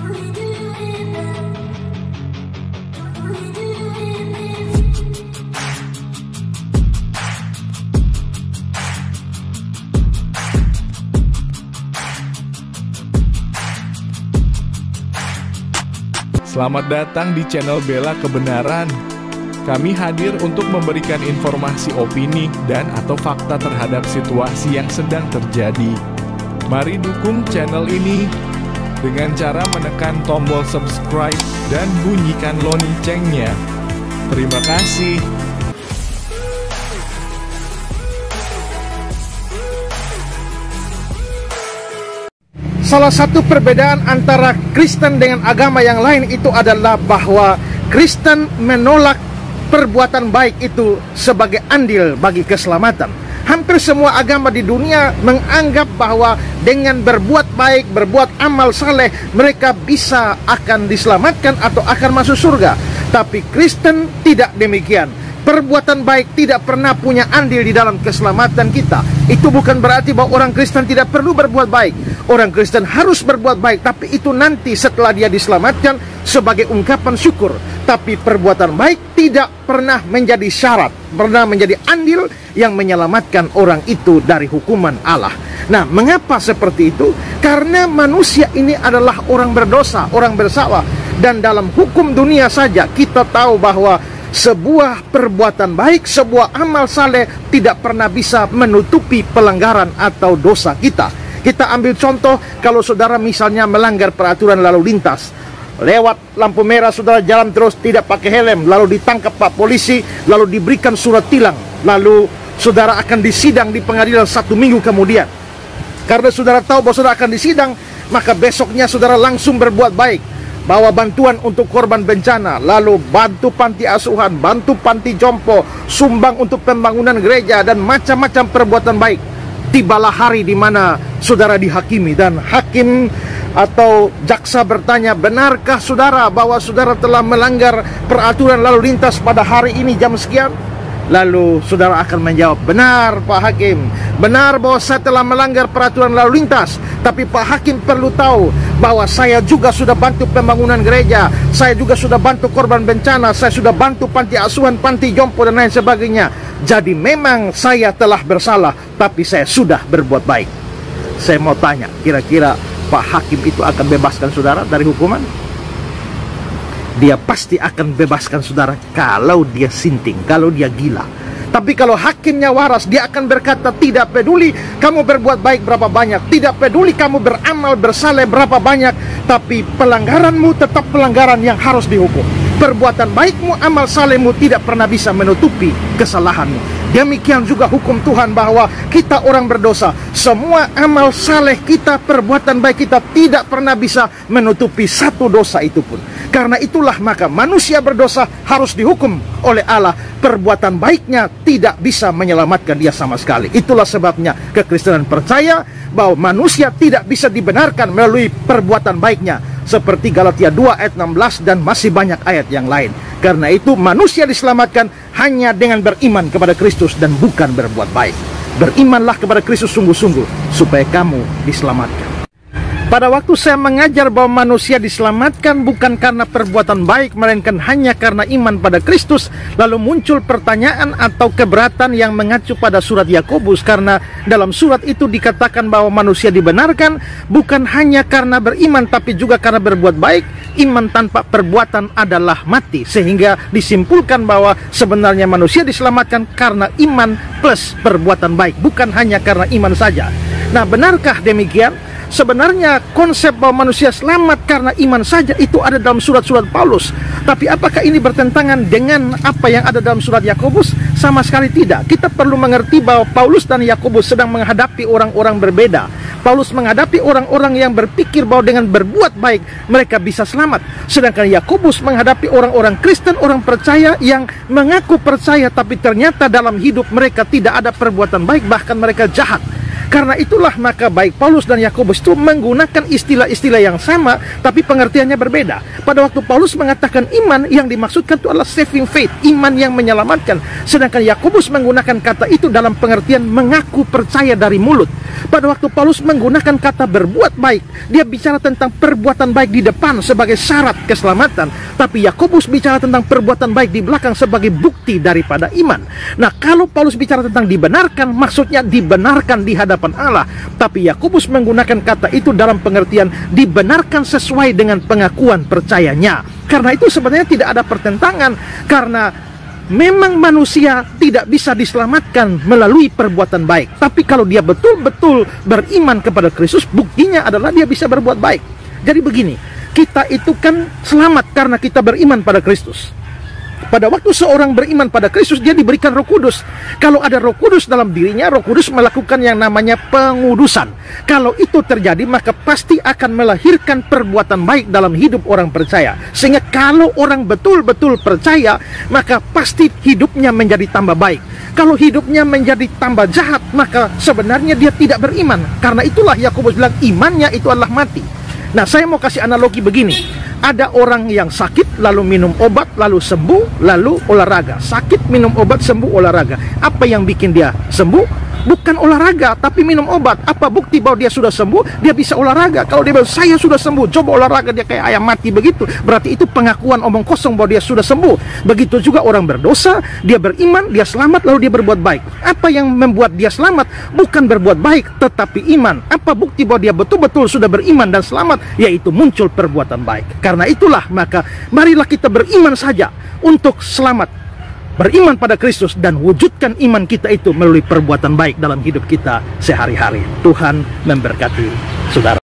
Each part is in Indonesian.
Selamat datang di channel Bela Kebenaran. Kami hadir untuk memberikan informasi opini dan atau fakta terhadap situasi yang sedang terjadi. Mari dukung channel ini dengan cara menekan tombol subscribe dan bunyikan loncengnya. Terima kasih. Salah satu perbedaan antara Kristen dengan agama yang lain itu adalah bahwa Kristen menolak perbuatan baik itu sebagai andil bagi keselamatan. Hampir semua agama di dunia menganggap bahwa dengan berbuat baik, berbuat amal saleh, mereka bisa akan diselamatkan atau akan masuk surga. Tapi Kristen tidak demikian. Perbuatan baik tidak pernah punya andil di dalam keselamatan kita. Itu bukan berarti bahwa orang Kristen tidak perlu berbuat baik. Orang Kristen harus berbuat baik, tapi itu nanti setelah dia diselamatkan sebagai ungkapan syukur. Tapi perbuatan baik tidak pernah menjadi syarat, pernah menjadi andil yang menyelamatkan orang itu dari hukuman Allah. Nah, mengapa seperti itu? Karena manusia ini adalah orang berdosa, orang bersalah. Dan dalam hukum dunia saja kita tahu bahwa sebuah perbuatan baik, sebuah amal saleh tidak pernah bisa menutupi pelanggaran atau dosa kita. Kita ambil contoh, kalau saudara misalnya melanggar peraturan lalu lintas, lewat lampu merah saudara jalan terus tidak pakai helm, lalu ditangkap Pak polisi, lalu diberikan surat tilang, lalu saudara akan disidang di pengadilan 1 minggu kemudian. Karena saudara tahu bahwa saudara akan disidang, maka besoknya saudara langsung berbuat baik, bawa bantuan untuk korban bencana, lalu bantu panti asuhan, bantu panti jompo, sumbang untuk pembangunan gereja, dan macam-macam perbuatan baik. Tibalah hari di mana saudara dihakimi, dan hakim atau jaksa bertanya, benarkah saudara bahwa saudara telah melanggar peraturan lalu lintas pada hari ini jam sekian? Lalu saudara akan menjawab, benar Pak Hakim, benar bahwa saya telah melanggar peraturan lalu lintas. Tapi Pak Hakim perlu tahu bahwa saya juga sudah bantu pembangunan gereja, saya juga sudah bantu korban bencana, saya sudah bantu panti asuhan, panti jompo, dan lain sebagainya. Jadi memang saya telah bersalah, tapi saya sudah berbuat baik. Saya mau tanya, kira-kira Pak Hakim itu akan bebaskan saudara dari hukuman? Dia pasti akan bebaskan saudara kalau dia sinting, kalau dia gila. Tapi kalau hakimnya waras, dia akan berkata, tidak peduli kamu berbuat baik berapa banyak, tidak peduli kamu beramal bersaleh berapa banyak, tapi pelanggaranmu tetap pelanggaran yang harus dihukum. Perbuatan baikmu, amal salehmu tidak pernah bisa menutupi kesalahanmu. Demikian juga hukum Tuhan bahwa kita orang berdosa, semua amal saleh kita, perbuatan baik kita tidak pernah bisa menutupi satu dosa itu pun. Karena itulah maka manusia berdosa harus dihukum oleh Allah. Perbuatan baiknya tidak bisa menyelamatkan dia sama sekali. Itulah sebabnya kekristenan percaya bahwa manusia tidak bisa dibenarkan melalui perbuatan baiknya, seperti Galatia 2 ayat 16 dan masih banyak ayat yang lain. Karena itu manusia diselamatkan hanya dengan beriman kepada Kristus dan bukan berbuat baik. Berimanlah kepada Kristus sungguh-sungguh supaya kamu diselamatkan. Pada waktu saya mengajar bahwa manusia diselamatkan bukan karena perbuatan baik, melainkan hanya karena iman pada Kristus, lalu muncul pertanyaan atau keberatan yang mengacu pada surat Yakobus, karena dalam surat itu dikatakan bahwa manusia dibenarkan bukan hanya karena beriman, tapi juga karena berbuat baik. Iman tanpa perbuatan adalah mati, sehingga disimpulkan bahwa sebenarnya manusia diselamatkan karena iman plus perbuatan baik, bukan hanya karena iman saja. Nah, benarkah demikian? Sebenarnya konsep bahwa manusia selamat karena iman saja itu ada dalam surat-surat Paulus. Tapi apakah ini bertentangan dengan apa yang ada dalam surat Yakobus? Sama sekali tidak. Kita perlu mengerti bahwa Paulus dan Yakobus sedang menghadapi orang-orang berbeda. Paulus menghadapi orang-orang yang berpikir bahwa dengan berbuat baik mereka bisa selamat. Sedangkan Yakobus menghadapi orang-orang Kristen, orang percaya yang mengaku percaya tapi ternyata dalam hidup mereka tidak ada perbuatan baik, bahkan mereka jahat. Karena itulah maka baik Paulus dan Yakobus itu menggunakan istilah-istilah yang sama, tapi pengertiannya berbeda. Pada waktu Paulus mengatakan iman, yang dimaksudkan itu adalah saving faith, iman yang menyelamatkan. Sedangkan Yakobus menggunakan kata itu dalam pengertian mengaku percaya dari mulut. Pada waktu Paulus menggunakan kata berbuat baik, dia bicara tentang perbuatan baik di depan sebagai syarat keselamatan. Tapi Yakobus bicara tentang perbuatan baik di belakang sebagai bukti daripada iman. Nah, kalau Paulus bicara tentang dibenarkan, maksudnya dibenarkan di hadapan Allah. Tapi Yakobus menggunakan kata itu dalam pengertian dibenarkan sesuai dengan pengakuan percayanya. Karena itu sebenarnya tidak ada pertentangan, karena memang manusia tidak bisa diselamatkan melalui perbuatan baik. Tapi kalau dia betul-betul beriman kepada Kristus, buktinya adalah dia bisa berbuat baik. Jadi begini, kita itu kan selamat karena kita beriman pada Kristus. Pada waktu seorang beriman pada Kristus, dia diberikan Roh Kudus. Kalau ada Roh Kudus dalam dirinya, Roh Kudus melakukan yang namanya pengudusan. Kalau itu terjadi, maka pasti akan melahirkan perbuatan baik dalam hidup orang percaya. Sehingga kalau orang betul-betul percaya, maka pasti hidupnya menjadi tambah baik. Kalau hidupnya menjadi tambah jahat, maka sebenarnya dia tidak beriman. Karena itulah Yakobus bilang imannya itu adalah mati. Nah, saya mau kasih analogi begini. Ada orang yang sakit, lalu minum obat, lalu sembuh, lalu olahraga. Sakit, minum obat, sembuh, olahraga. Apa yang bikin dia sembuh? Bukan olahraga, tapi minum obat. Apa bukti bahwa dia sudah sembuh? Dia bisa olahraga. Kalau dia bilang, saya sudah sembuh, coba olahraga, dia kayak ayam mati begitu. Berarti itu pengakuan omong kosong bahwa dia sudah sembuh. Begitu juga orang berdosa, dia beriman, dia selamat, lalu dia berbuat baik. Apa yang membuat dia selamat? Bukan berbuat baik, tetapi iman. Apa bukti bahwa dia betul-betul sudah beriman dan selamat? Yaitu muncul perbuatan baik. Karena itulah, maka marilah kita beriman saja untuk selamat. Beriman pada Kristus dan wujudkan iman kita itu melalui perbuatan baik dalam hidup kita sehari-hari. Tuhan memberkati saudara.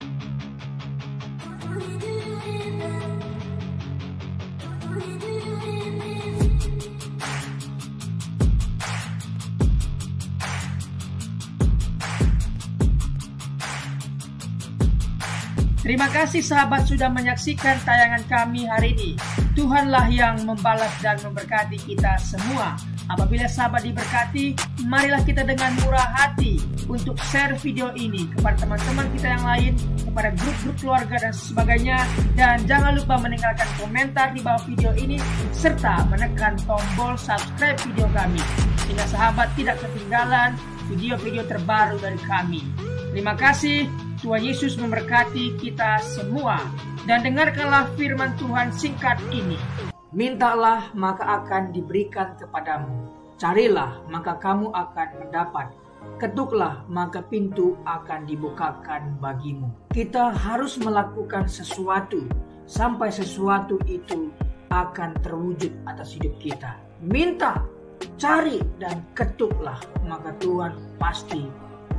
Terima kasih sahabat sudah menyaksikan tayangan kami hari ini. Tuhanlah yang membalas dan memberkati kita semua. Apabila sahabat diberkati, marilah kita dengan murah hati untuk share video ini kepada teman-teman kita yang lain, kepada grup-grup keluarga dan sebagainya. Dan jangan lupa meninggalkan komentar di bawah video ini, serta menekan tombol subscribe video kami, sehingga sahabat tidak ketinggalan video-video terbaru dari kami. Terima kasih. Tuhan Yesus memberkati kita semua. Dan dengarkanlah firman Tuhan singkat ini. Mintalah maka akan diberikan kepadamu. Carilah maka kamu akan mendapat. Ketuklah maka pintu akan dibukakan bagimu. Kita harus melakukan sesuatu sampai sesuatu itu akan terwujud atas hidup kita. Minta, cari, dan ketuklah, maka Tuhan pasti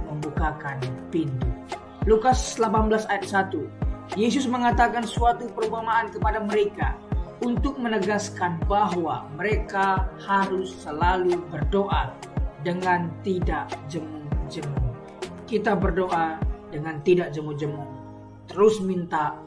membukakan pintu. Lukas 18 ayat 1. Yesus mengatakan suatu perumpamaan kepada mereka untuk menegaskan bahwa mereka harus selalu berdoa dengan tidak jemu-jemu. Kita berdoa dengan tidak jemu-jemu. Terus minta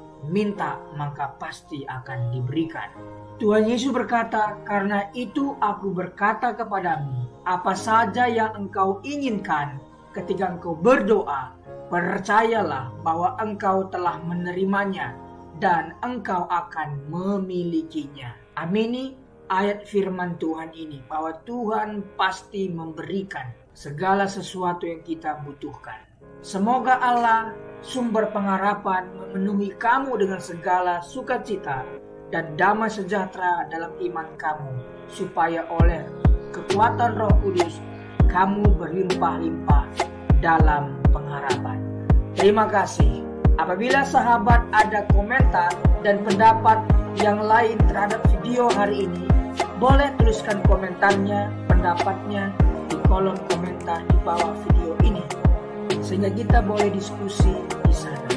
maka pasti akan diberikan. Tuhan Yesus berkata, karena itu aku berkata kepadamu, apa saja yang engkau inginkan ketika engkau berdoa, percayalah bahwa engkau telah menerimanya dan engkau akan memilikinya. Amini ayat firman Tuhan ini, bahwa Tuhan pasti memberikan segala sesuatu yang kita butuhkan. Semoga Allah, sumber pengharapan, memenuhi kamu dengan segala sukacita dan damai sejahtera dalam iman kamu, supaya oleh kekuatan Roh Kudus kamu berlimpah-limpah dalam pengharapan. Terima kasih. Apabila sahabat ada komentar dan pendapat yang lain terhadap video hari ini, boleh tuliskan komentarnya, pendapatnya di kolom komentar di bawah video ini, sehingga kita boleh diskusi di sana.